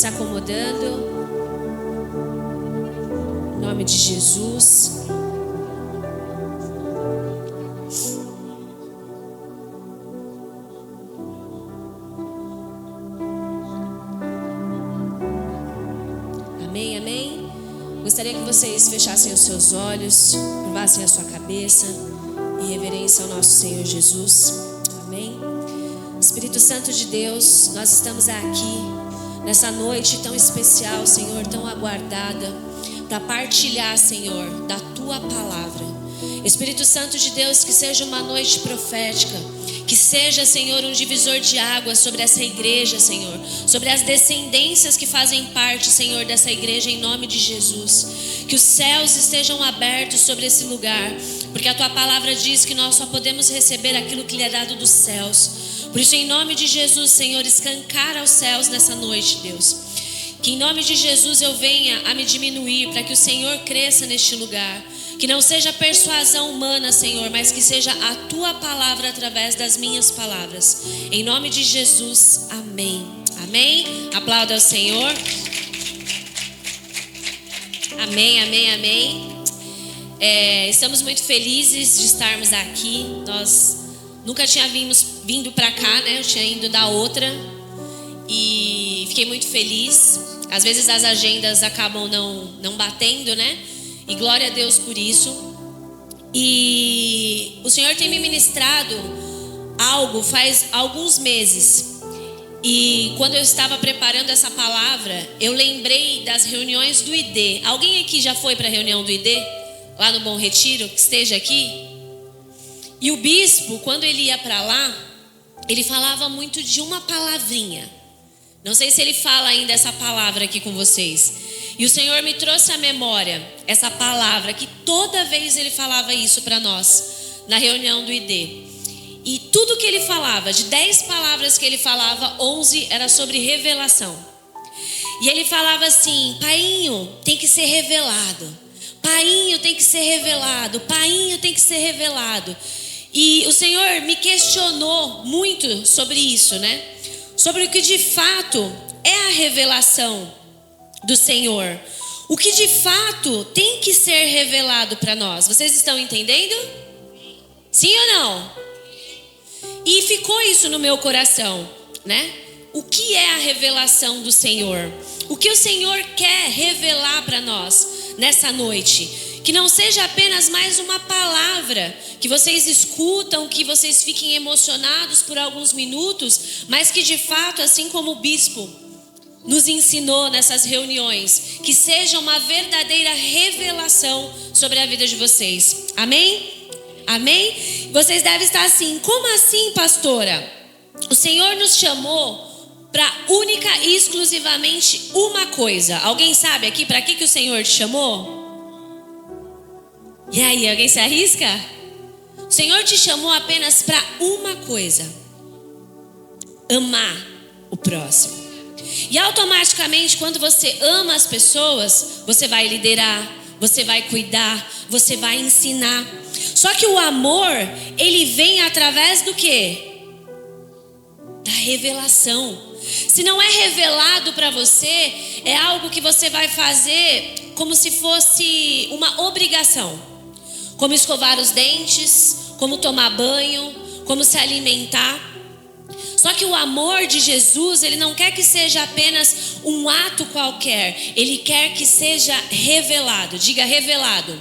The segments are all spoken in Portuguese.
se acomodando. Em nome de Jesus. Amém, amém. Gostaria que vocês fechassem os seus olhos, curvassem a sua cabeça em reverência ao nosso Senhor Jesus. Amém. Espírito Santo de Deus, nós estamos aqui nessa noite tão especial, Senhor, tão aguardada, para partilhar, Senhor, da Tua palavra. Espírito Santo de Deus, que seja uma noite profética, que seja, Senhor, um divisor de águas sobre essa igreja, Senhor, sobre as descendências que fazem parte, Senhor, dessa igreja, em nome de Jesus. Que os céus estejam abertos sobre esse lugar, porque a Tua palavra diz que nós só podemos receber aquilo que lhe é dado dos céus. Por isso, em nome de Jesus, Senhor, escancara os céus nessa noite, Deus. Que em nome de Jesus eu venha a me diminuir, para que o Senhor cresça neste lugar. Que não seja persuasão humana, Senhor, mas que seja a Tua palavra através das minhas palavras. Em nome de Jesus, amém. Amém? Aplauda ao Senhor. Amém, amém, amém. Estamos muito felizes de estarmos aqui. Nós nunca tínhamos vindo para cá, né? Eu tinha ido da outra. E fiquei muito feliz. Às vezes as agendas acabam não batendo, né? E glória a Deus por isso. E o Senhor tem me ministrado algo faz alguns meses. E quando eu estava preparando essa palavra, eu lembrei das reuniões do ID. Alguém aqui já foi para a reunião do ID? Lá no Bom Retiro, que esteja aqui? E o bispo, quando ele ia para lá, ele falava muito de uma palavrinha. Não sei se ele fala ainda essa palavra aqui com vocês. E o Senhor me trouxe à memória essa palavra, que toda vez ele falava isso para nós, na reunião do ID. E tudo que ele falava, de 10 palavras que ele falava, 11 era sobre revelação. E ele falava assim: painho tem que ser revelado, painho tem que ser revelado, painho tem que ser revelado. E o Senhor me questionou muito sobre isso, né? Sobre o que de fato é a revelação do Senhor. O que de fato tem que ser revelado para nós. Vocês estão entendendo? Sim ou não? E ficou isso no meu coração, né? O que é a revelação do Senhor? O que o Senhor quer revelar para nós nessa noite? Que não seja apenas mais uma palavra que vocês escutam, que vocês fiquem emocionados por alguns minutos, mas que de fato, assim como o bispo nos ensinou nessas reuniões, que seja uma verdadeira revelação sobre a vida de vocês. Amém? Amém? Vocês devem estar assim: como assim, pastora? O Senhor nos chamou para única e exclusivamente uma coisa. Alguém sabe aqui para que o Senhor te chamou? E aí, alguém se arrisca? O Senhor te chamou apenas para uma coisa: amar o próximo. E automaticamente, quando você ama as pessoas, você vai liderar, você vai cuidar, você vai ensinar. Só que o amor, ele vem através do quê? Da revelação. Se não é revelado para você, é algo que você vai fazer como se fosse uma obrigação. Como escovar os dentes, como tomar banho, como se alimentar. Só que o amor de Jesus, ele não quer que seja apenas um ato qualquer. Ele quer que seja revelado. Diga revelado.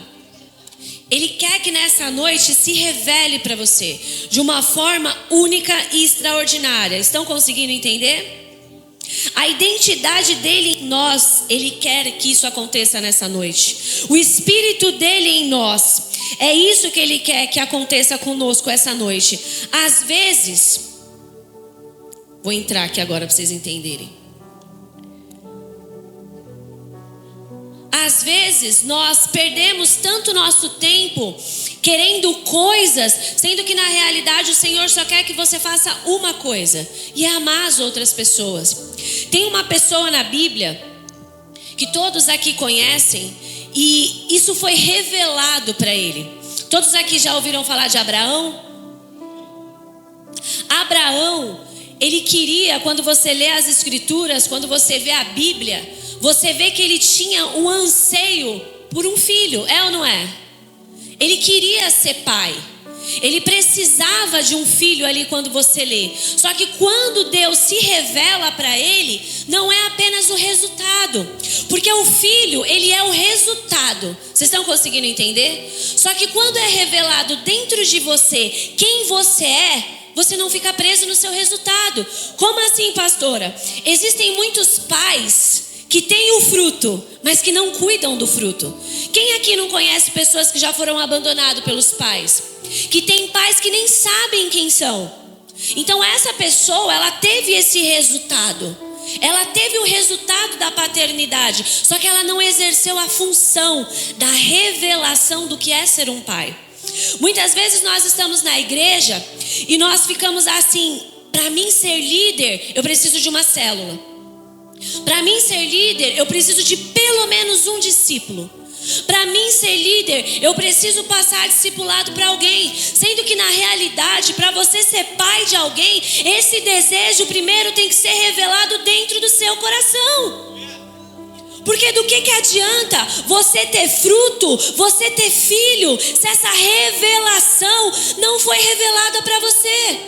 Ele quer que nessa noite se revele para você de uma forma única e extraordinária. Estão conseguindo entender? A identidade dele em nós, ele quer que isso aconteça nessa noite. O Espírito dele em nós, é isso que ele quer que aconteça conosco essa noite. Às vezes, vou entrar aqui agora para vocês entenderem. Às vezes nós perdemos tanto nosso tempo querendo coisas, sendo que na realidade o Senhor só quer que você faça uma coisa, e é amar as outras pessoas. Tem uma pessoa na Bíblia que todos aqui conhecem, e isso foi revelado para ele. Todos aqui já ouviram falar de Abraão? Abraão, ele queria, quando você lê as escrituras, quando você vê a Bíblia, você vê que ele tinha um anseio por um filho, é ou não é? Ele queria ser pai. Ele precisava de um filho ali quando você lê. Só que quando Deus se revela para ele, não é apenas o resultado. Porque o filho, ele é o resultado. Vocês estão conseguindo entender? Só que quando é revelado dentro de você quem você é, você não fica preso no seu resultado. Como assim, pastora? Existem muitos pais que têm o fruto, mas que não cuidam do fruto. Quem aqui não conhece pessoas que já foram abandonadas pelos pais? Que tem pais que nem sabem quem são. Então essa pessoa, ela teve esse resultado. Ela teve o resultado da paternidade, só que ela não exerceu a função da revelação do que é ser um pai. Muitas vezes nós estamos na igreja e nós ficamos assim: para mim ser líder, eu preciso de uma célula. Para mim ser líder, eu preciso de pelo menos um discípulo. Para mim ser líder, eu preciso passar discipulado para alguém. Sendo que na realidade, para você ser pai de alguém, esse desejo primeiro tem que ser revelado dentro do seu coração. Porque do que adianta você ter fruto, você ter filho, se essa revelação não foi revelada para você?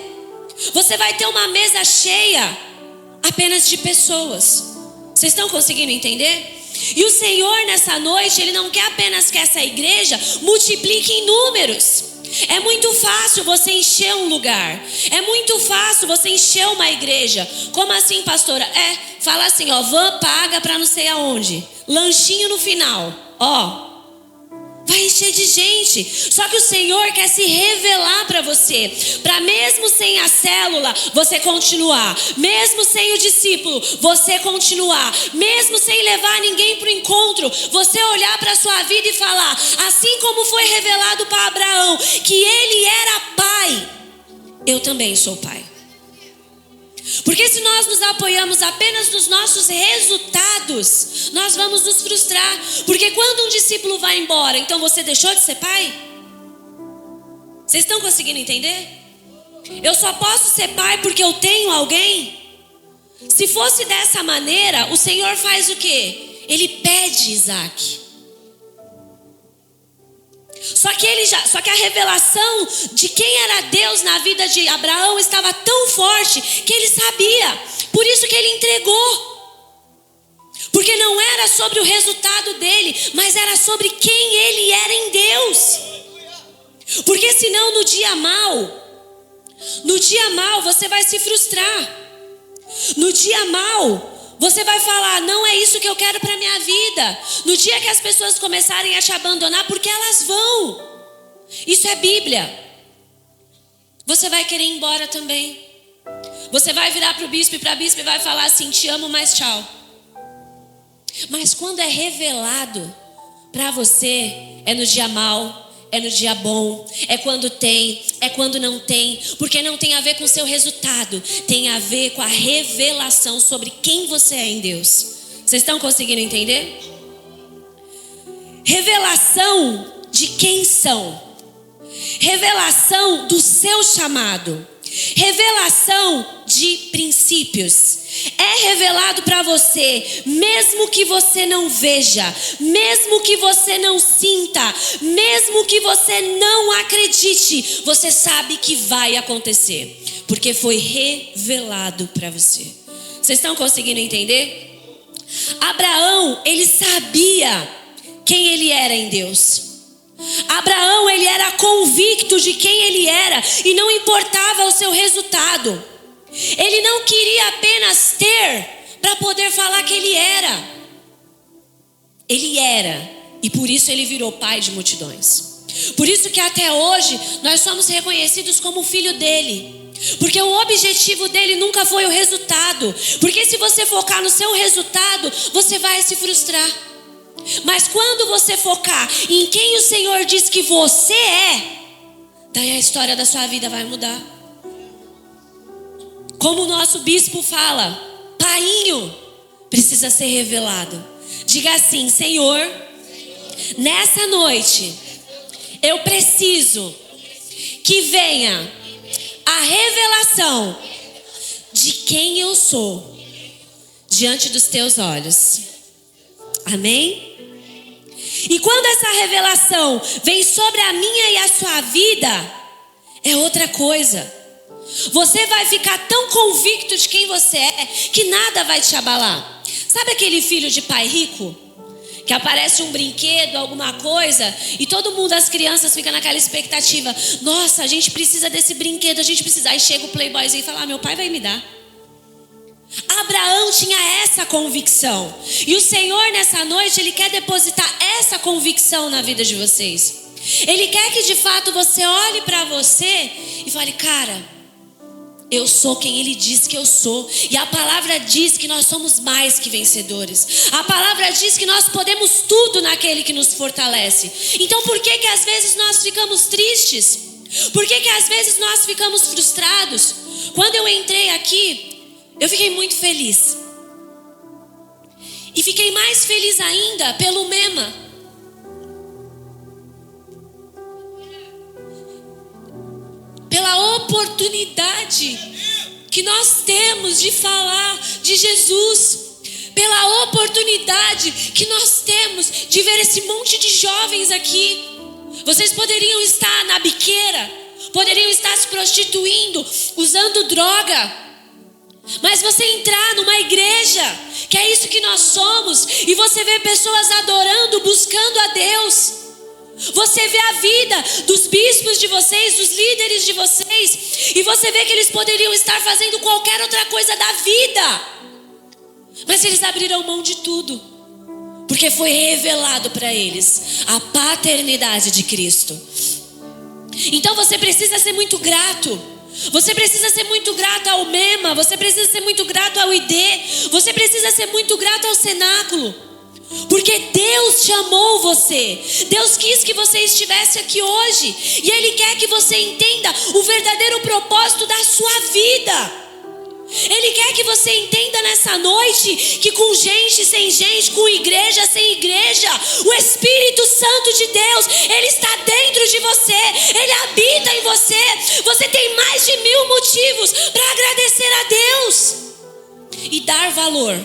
Você vai ter uma mesa cheia apenas de pessoas. Vocês estão conseguindo entender? E o Senhor nessa noite, Ele não quer apenas que essa igreja multiplique em números. É muito fácil você encher um lugar. É muito fácil você encher uma igreja. Como assim, pastora? Fala assim, ó, van paga para não sei aonde. Lanchinho no final, ó. Vai encher de gente. Só que o Senhor quer se revelar para você, para mesmo sem a célula você continuar, mesmo sem o discípulo você continuar, mesmo sem levar ninguém para o encontro, você olhar para a sua vida e falar: assim como foi revelado para Abraão que ele era pai, eu também sou pai. Porque se nós nos apoiamos apenas nos nossos resultados, nós vamos nos frustrar. Porque quando um discípulo vai embora, então você deixou de ser pai? Vocês estão conseguindo entender? Eu só posso ser pai porque eu tenho alguém? Se fosse dessa maneira, o Senhor faz o quê? Ele pede Isaac. Só que a revelação de quem era Deus na vida de Abraão estava tão forte que ele sabia. Por isso que ele entregou. Porque não era sobre o resultado dele, mas era sobre quem ele era em Deus. Porque senão no dia mal você vai se frustrar. No dia mal você vai falar: não é isso que eu quero para minha vida. No dia que as pessoas começarem a te abandonar, porque elas vão. Isso é Bíblia. Você vai querer ir embora também. Você vai virar para o bispo e para a bispa e vai falar assim: te amo, mas tchau. Mas quando é revelado para você, é no dia mal, é no dia bom, é quando tem, é quando não tem. Porque não tem a ver com o seu resultado, tem a ver com a revelação sobre quem você é em Deus. Vocês estão conseguindo entender? Revelação de quem são. Revelação do seu chamado. Revelação de princípios. É revelado para você, mesmo que você não veja, mesmo que você não sinta, mesmo que você não acredite, você sabe que vai acontecer, porque foi revelado para você. Vocês estão conseguindo entender? Abraão, ele sabia quem ele era em Deus. Abraão, ele era convicto de quem ele era e não importava o seu resultado. Ele não queria apenas ter para poder falar que ele era. Ele era, e por isso ele virou pai de multidões. Por isso que até hoje nós somos reconhecidos como filho dele. Porque o objetivo dele nunca foi o resultado. Porque se você focar no seu resultado, você vai se frustrar. Mas quando você focar em quem o Senhor diz que você é, daí a história da sua vida vai mudar. Como o nosso bispo fala, painho precisa ser revelado. Diga assim: Senhor, nessa noite eu preciso que venha a revelação de quem eu sou diante dos teus olhos. Amém? E quando essa revelação vem sobre a minha e a sua vida, é outra coisa. Você vai ficar tão convicto de quem você é que nada vai te abalar. Sabe aquele filho de pai rico? Que aparece um brinquedo, alguma coisa, e todo mundo, as crianças, ficam naquela expectativa. Nossa, a gente precisa desse brinquedo, a gente precisa. Aí chega o playboyzinho e fala, meu pai vai me dar. Abraão tinha essa convicção. E o Senhor nessa noite, Ele quer depositar essa convicção na vida de vocês. Ele quer que de fato você olhe para você e fale, cara, eu sou quem Ele diz que eu sou. E a palavra diz que nós somos mais que vencedores. A palavra diz que nós podemos tudo naquele que nos fortalece. Então por que às vezes nós ficamos tristes? Por que às vezes nós ficamos frustrados? Quando eu entrei aqui, eu fiquei muito feliz. E fiquei mais feliz ainda pelo Mema. Pela oportunidade que nós temos de falar de Jesus. Pela oportunidade que nós temos de ver esse monte de jovens aqui. Vocês poderiam estar na biqueira, poderiam estar se prostituindo, usando droga. Mas você entrar numa igreja, que é isso que nós somos, e você vê pessoas adorando, buscando a Deus. Você vê a vida dos bispos de vocês, dos líderes de vocês, e você vê que eles poderiam estar fazendo qualquer outra coisa da vida, mas eles abriram mão de tudo, porque foi revelado para eles a paternidade de Cristo. Então você precisa ser muito grato. Você precisa ser muito grato ao Mema. Você precisa ser muito grato ao ID. Você precisa ser muito grato ao cenáculo, porque Deus chamou você. Deus quis que você estivesse aqui hoje, e Ele quer que você entenda o verdadeiro propósito da sua vida. Ele quer que você entenda nessa noite que com gente, sem gente, com igreja, sem igreja, o Espírito Santo de Deus, Ele está dentro de você, Ele habita em você. Você tem mais de 1000 motivos para agradecer a Deus e dar valor.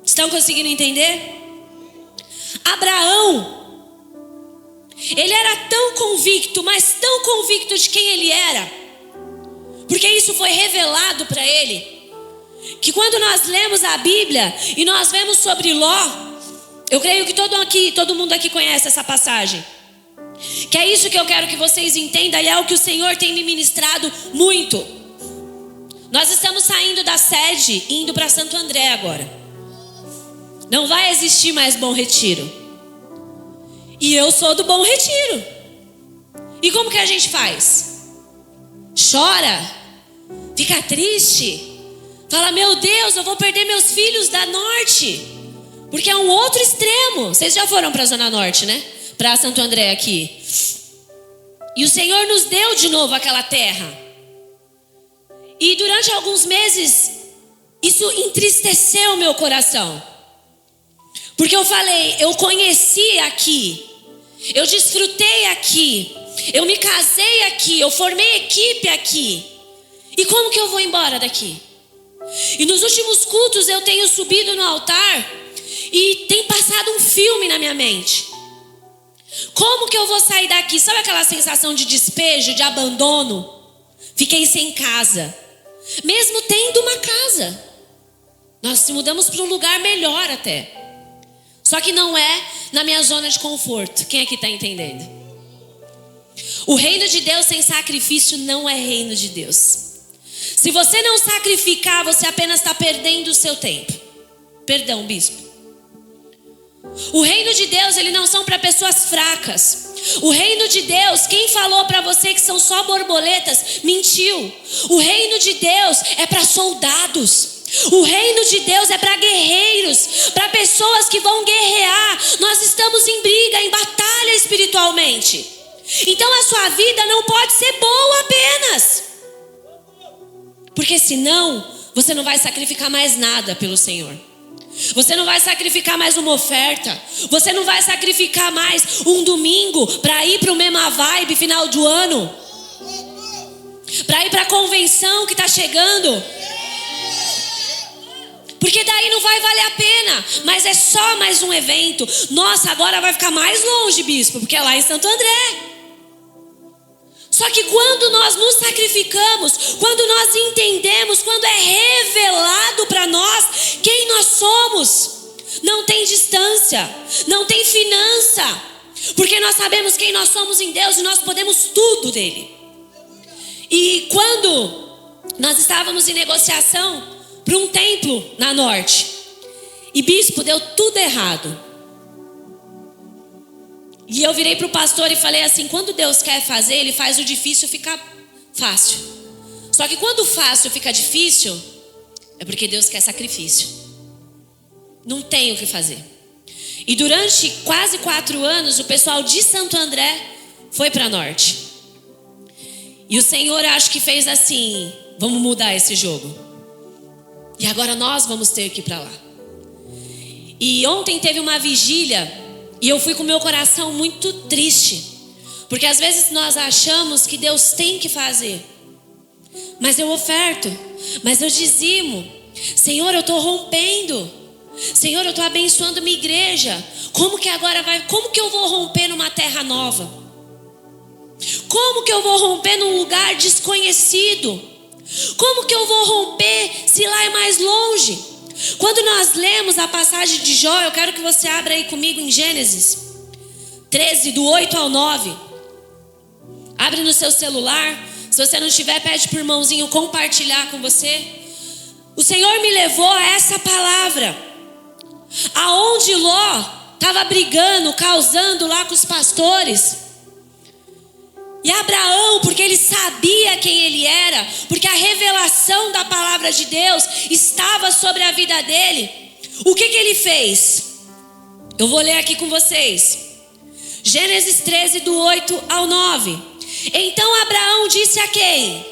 Estão conseguindo entender? Abraão, ele era tão convicto, mas tão convicto de quem ele era, porque isso foi revelado para ele, que quando nós lemos a Bíblia e nós vemos sobre Ló, eu creio que todo mundo aqui conhece essa passagem, que é isso que eu quero que vocês entendam, e é o que o Senhor tem me ministrado muito. Nós estamos saindo da sede e indo para Santo André agora. Não vai existir mais Bom Retiro. E eu sou do Bom Retiro. E como que a gente faz? Chora? Fica triste? Fala, meu Deus, eu vou perder meus filhos da norte, porque é um outro extremo. Vocês já foram para a Zona Norte, né? Para Santo André aqui. E o Senhor nos deu de novo aquela terra. E durante alguns meses, isso entristeceu meu coração. Porque eu falei, eu conheci aqui, eu desfrutei aqui, eu me casei aqui, eu formei equipe aqui. E como que eu vou embora daqui? E nos últimos cultos eu tenho subido no altar e tem passado um filme na minha mente. Como que eu vou sair daqui? Sabe aquela sensação de despejo, de abandono? Fiquei sem casa. Mesmo tendo uma casa. Nós se mudamos para um lugar melhor até. Só que não é na minha zona de conforto. Quem aqui está entendendo? O reino de Deus sem sacrifício não é reino de Deus. Se você não sacrificar, você apenas está perdendo o seu tempo. Perdão, bispo. O reino de Deus, ele não são para pessoas fracas. O reino de Deus, quem falou para você que são só borboletas, mentiu. O reino de Deus é para soldados. O reino de Deus é para guerreiros, para pessoas que vão guerrear. Nós estamos em briga, em batalha espiritualmente. Então a sua vida não pode ser boa apenas, porque senão você não vai sacrificar mais nada pelo Senhor. Você não vai sacrificar mais uma oferta. Você não vai sacrificar mais um domingo para ir para o Mema Vibe final do ano, para para ir para a convenção que está chegando. Porque daí não vai valer a pena, mas é só mais um evento. Nossa, agora vai ficar mais longe, bispo, porque é lá em Santo André. Só que quando nós nos sacrificamos, quando nós entendemos, quando é revelado para nós quem nós somos, não tem distância, não tem finança, porque nós sabemos quem nós somos em Deus e nós podemos tudo dele. E quando nós estávamos em negociação para um templo na norte, e bispo, deu tudo errado. E eu virei para o pastor e falei assim: quando Deus quer fazer, Ele faz o difícil ficar fácil. Só que quando o fácil fica difícil, é porque Deus quer sacrifício. Não tem o que fazer. E durante quase 4 anos, o pessoal de Santo André foi para norte. E o Senhor acho que fez assim: vamos mudar esse jogo. E agora nós vamos ter que ir para lá. E ontem teve uma vigília. E eu fui com o meu coração muito triste. Porque às vezes nós achamos que Deus tem que fazer. Mas eu oferto. Mas eu dizimo. Senhor, eu estou rompendo. Senhor, eu estou abençoando minha igreja. Como que agora vai? Como que eu vou romper numa terra nova? Como que eu vou romper num lugar desconhecido? Como que eu vou romper se lá é mais longe? Quando nós lemos a passagem de Jó, eu quero que você abra aí comigo em Gênesis 13, do 8 ao 9. Abre no seu celular. Se você não tiver, pede para o irmãozinho compartilhar com você. O Senhor me levou a essa palavra. Aonde Ló estava brigando, causando lá com os pastores. E Abraão, porque ele sabia quem ele era, porque a revelação da palavra de Deus estava sobre a vida dele, o que ele fez? Eu vou ler aqui com vocês. Gênesis 13, do 8 ao 9. Então Abraão disse a quem?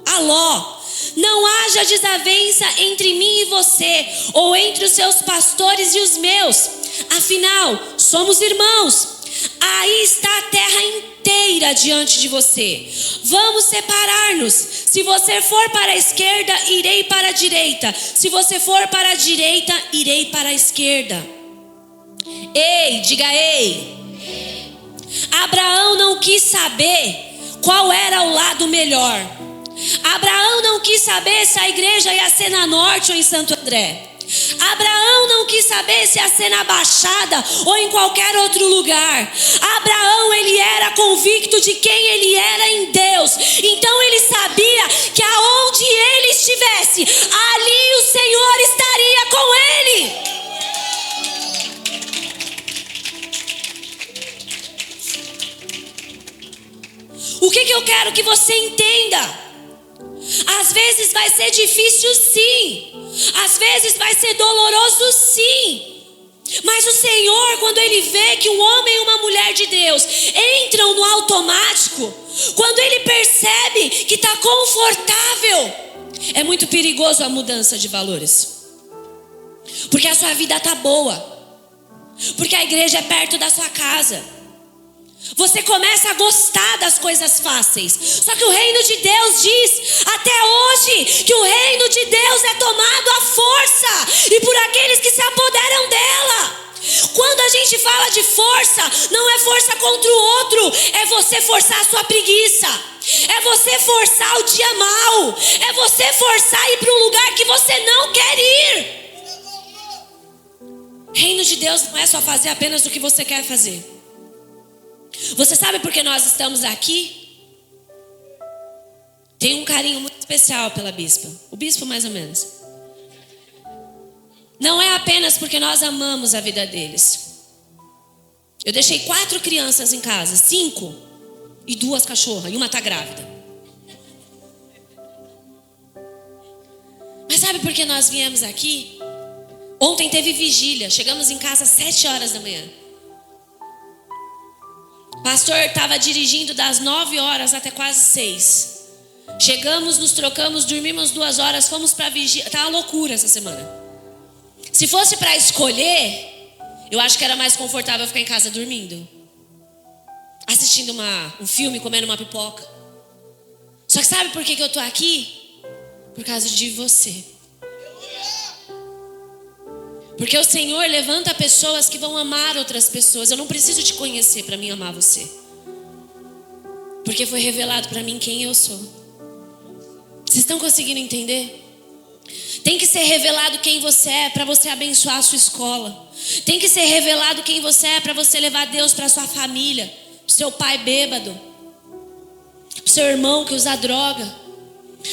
A Ló: não haja desavença entre mim e você, ou entre os seus pastores e os meus. Afinal, somos irmãos. Aí está a terra inteira diante de você. Vamos separar-nos. Se você for para a esquerda, irei para a direita. Se você for para a direita, irei para a esquerda. Ei, diga ei. Abraão não quis saber qual era o lado melhor. Abraão não quis saber se a igreja ia ser na norte ou em Santo André. Abraão não quis saber se ia ser na Baixada ou em qualquer outro lugar. Abraão, ele era convicto de quem ele era em Deus. Então ele sabia que aonde ele estivesse, ali o Senhor estaria com ele. O que eu quero que você entenda? Às vezes vai ser difícil, sim. Às vezes vai ser doloroso, sim. Mas o Senhor, quando Ele vê que um homem e uma mulher de Deus entram no automático, quando Ele percebe que está confortável, é muito perigoso a mudança de valores. Porque a sua vida está boa. Porque a igreja é perto da sua casa. Você começa a gostar das coisas fáceis. Só que o reino de Deus diz até hoje que o reino de Deus é tomado à força e por aqueles que se apoderam dela. Quando a gente fala de força, não é força contra o outro, é você forçar a sua preguiça, é você forçar o dia mau, é você forçar a ir para um lugar que você não quer ir. Reino de Deus não é só fazer apenas o que você quer fazer. Você sabe por que nós estamos aqui? Tem um carinho muito especial pela bispa. O bispo mais ou menos. Não é apenas porque nós amamos a vida deles. Eu deixei 4 crianças em casa, 5 e 2 cachorras, e uma está grávida. Mas sabe por que nós viemos aqui? Ontem teve vigília, chegamos em casa às 7 horas da manhã. O pastor estava dirigindo das 9 horas até quase 6. Chegamos, nos trocamos, dormimos 2 horas, fomos para a vigília. Tá uma loucura essa semana. Se fosse para escolher, eu acho que era mais confortável ficar em casa dormindo, assistindo um filme, comendo uma pipoca. Só que sabe por que eu tô aqui? Por causa de você. Porque o Senhor levanta pessoas que vão amar outras pessoas. Eu não preciso te conhecer para mim amar você. Porque foi revelado para mim quem eu sou. Vocês estão conseguindo entender? Tem que ser revelado quem você é para você abençoar a sua escola. Tem que ser revelado quem você é para você levar Deus para sua família. Pro seu pai bêbado. Pro seu irmão que usa droga.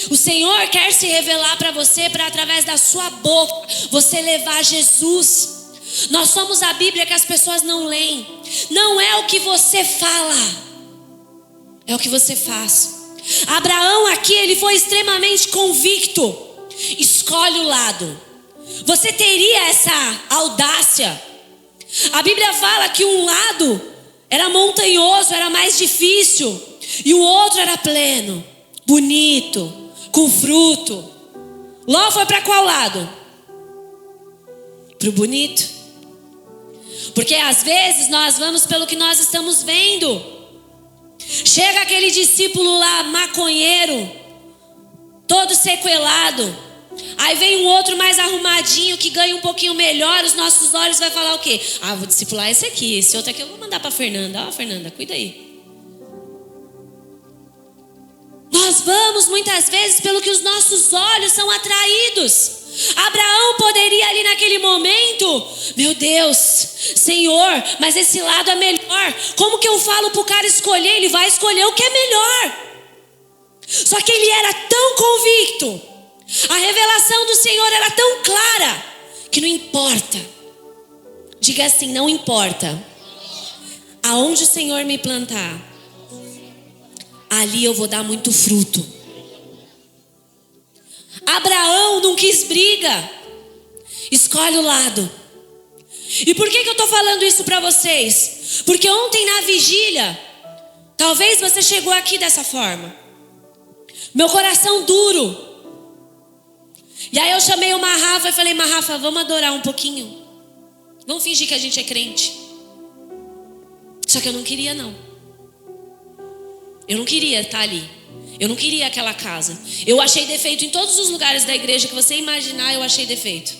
O Senhor quer se revelar para você, para através da sua boca você levar Jesus. Nós somos a Bíblia que as pessoas não leem. Não é o que você fala, é o que você faz. Abraão aqui, ele foi extremamente convicto. Escolhe o lado. Você teria essa audácia? A Bíblia fala que um lado era montanhoso, era mais difícil, e o outro era pleno, bonito, com fruto. Ló foi para qual lado? Para o bonito. Porque às vezes nós vamos pelo que nós estamos vendo. Chega aquele discípulo lá, maconheiro, todo sequelado. Aí vem um outro mais arrumadinho, que ganha um pouquinho melhor. Os nossos olhos vai falar o quê? Ah, vou discipular esse aqui. Esse outro aqui eu vou mandar para Fernanda. Ó, Fernanda, cuida aí. Nós vamos muitas vezes pelo que os nossos olhos são atraídos. Abraão poderia ali naquele momento, meu Deus, Senhor, mas esse lado é melhor. Como que eu falo para o cara escolher? Ele vai escolher o que é melhor. Só que ele era tão convicto, a revelação do Senhor era tão clara, que não importa. Diga assim, não importa aonde o Senhor me plantar, ali eu vou dar muito fruto. Abraão não quis briga. Escolhe o lado. E por que eu estou falando isso para vocês? Porque ontem na vigília, talvez você chegou aqui dessa forma. Meu coração duro. E aí eu chamei o Marrafa e falei, Marrafa, vamos adorar um pouquinho. Vamos fingir que a gente é crente. Só que eu não queria não. Eu não queria estar ali. Eu não queria aquela casa. Eu achei defeito em todos os lugares da igreja que você imaginar, eu achei defeito.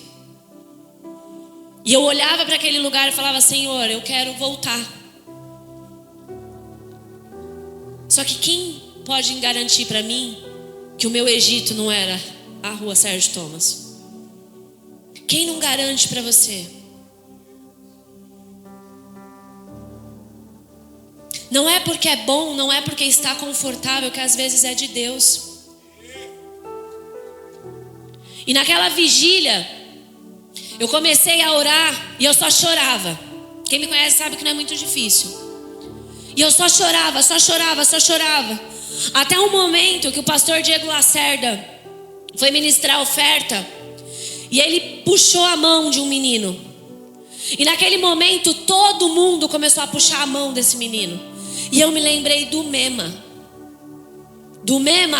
E eu olhava para aquele lugar e falava, Senhor, eu quero voltar. Só que quem pode garantir para mim que o meu Egito não era a rua Sérgio Thomas? Quem não garante para você? Não é porque é bom, não é porque está confortável, que às vezes é de Deus. E naquela vigília, eu comecei a orar e eu só chorava. Quem me conhece sabe que não é muito difícil. E eu só chorava, só chorava, só chorava. Até um momento que o pastor Diego Lacerda foi ministrar a oferta e ele puxou a mão de um menino. E naquele momento todo mundo começou a puxar a mão desse menino. E eu me lembrei do Mema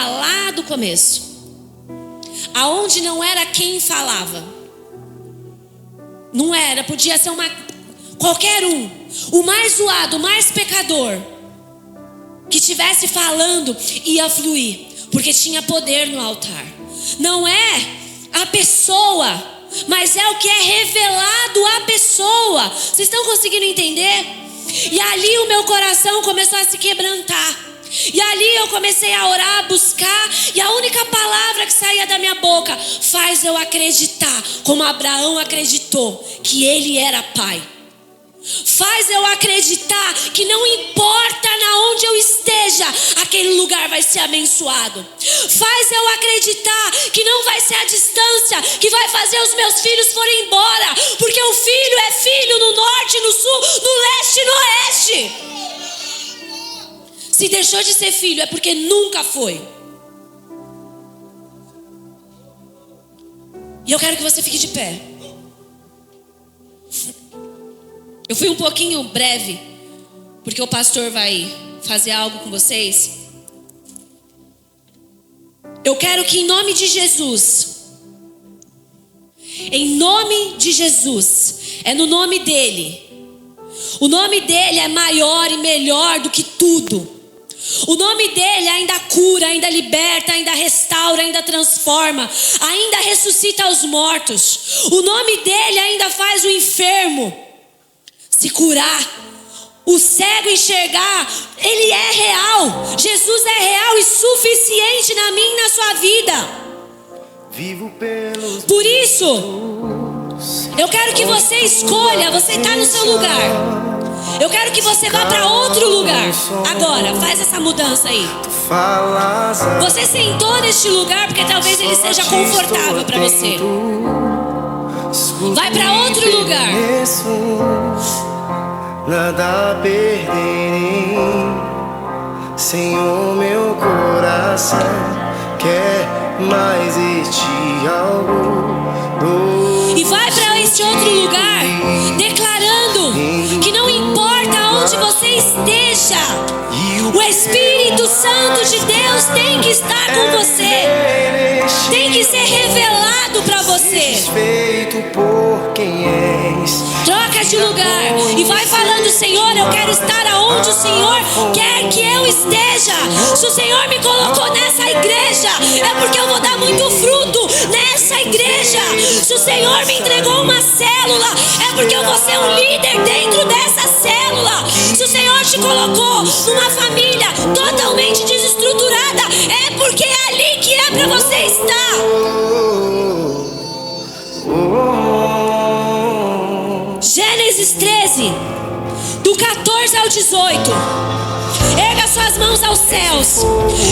lá do começo, aonde não era quem falava. Não era, podia ser qualquer um, o mais zoado, o mais pecador, que estivesse falando, ia fluir, porque tinha poder no altar. Não é a pessoa, mas é o que é revelado à pessoa. Vocês estão conseguindo entender? E ali o meu coração começou a se quebrantar. E ali eu comecei a orar, a buscar. E a única palavra que saía da minha boca: faz eu acreditar, como Abraão acreditou, que ele era pai. Faz eu acreditar que não importa na onde eu esteja, aquele lugar vai ser abençoado. Faz eu acreditar que não vai ser a distância que vai fazer os meus filhos forem embora, porque o filho é filho no norte, no sul, no leste e no oeste. Se deixou de ser filho é porque nunca foi. E eu quero que você fique de pé. Eu fui um pouquinho breve, porque o pastor vai fazer algo com vocês. Eu quero que em nome de Jesus, é no nome dele. O nome dele é maior e melhor do que tudo. O nome dele ainda cura, ainda liberta, ainda restaura, ainda transforma, ainda ressuscita os mortos. O nome dele ainda faz o enfermo se curar, o cego enxergar. Ele é real. Jesus é real e suficiente na minha e na sua vida. Por isso, eu quero que você escolha. Você está no seu lugar. Eu quero que você vá para outro lugar. Agora, faz essa mudança aí. Você sentou neste lugar porque talvez ele seja confortável para você. Vai para outro lugar. Nada perderei, Senhor, meu coração quer mais este algo. E vai para este outro lugar, declarando que não importa onde você esteja, o Espírito Santo de Deus tem que estar com você, tem que ser revelado para você. Feito por quem és. Troca de lugar e vai falando: Senhor, eu quero estar aonde o Senhor quer que eu esteja. Se o Senhor me colocou nessa igreja, é porque eu vou dar muito fruto nessa igreja. Se o Senhor me entregou uma célula, é porque eu vou ser um líder dentro dessa célula. Se o Senhor te colocou numa família totalmente desestruturada, é porque é ali que é para você estar. Gênesis 13, do 14 ao 18. Erga suas mãos aos céus,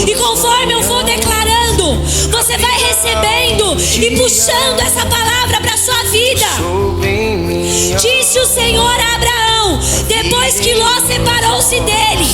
e conforme eu for declarando, você vai recebendo e puxando essa palavra para sua vida. Disse o Senhor a Abraão, depois que Ló separou-se dele: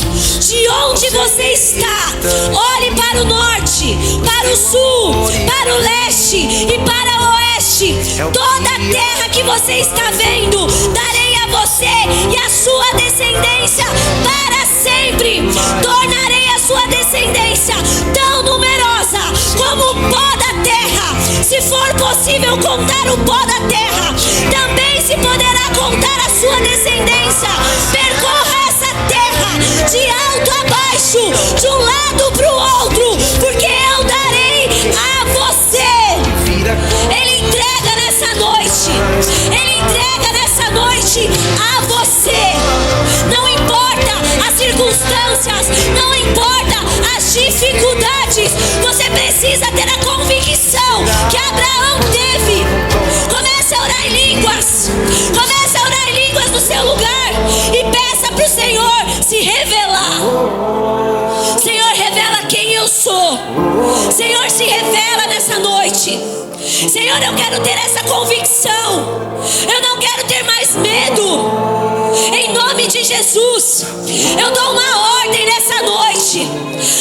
de onde você está? Olhe para o norte, para o sul, para o leste e para o oeste. Toda a terra que você está vendo, darei a você e a sua descendência para sempre. Tornarei a sua descendência tão numerosa como o pó da terra. Se for possível contar o pó da terra, também se poderá contar a sua descendência. Percorra essa terra de alto a baixo, de um lado para o outro, porque eu darei a você. Ele entrega nessa noite. Ele entrega nessa noite a você. Não importa as circunstâncias, não importa as dificuldades, você precisa ter a convicção que Abraão teve. Comece a orar em línguas. Comece a orar em línguas no seu lugar e peça para o Senhor se revelar. Senhor, revela quem eu sou. Senhor, se revela nessa noite. Senhor, eu quero ter essa convicção. Eu não quero ter mais medo. Em nome de Jesus, eu dou uma ordem nessa noite,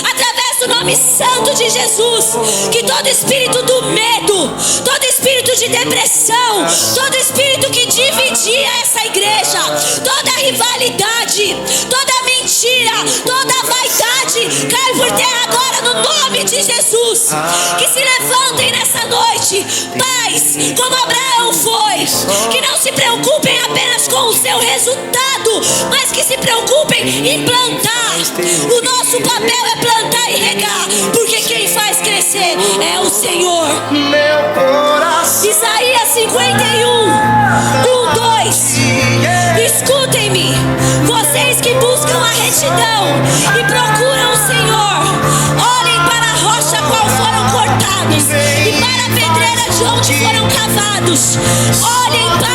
através do nome santo de Jesus, que todo espírito do medo, todo espírito de depressão, todo espírito que dividia essa igreja, toda rivalidade, toda mentira, toda vaidade, cai por terra agora no nome de Jesus. Que se levantem nessa noite pais, como Abraão foi, que não se preocupem apenas com o seu resultado, mas que se preocupem em plantar. O nosso papel é plantar e regar, porque quem faz crescer é o Senhor. Isaías 51, 2. Escutem-me, vocês que buscam a retidão e procuram o Senhor. Olhem para a rocha a qual foram cortados e para a pedreira de onde foram cavados. Olhem para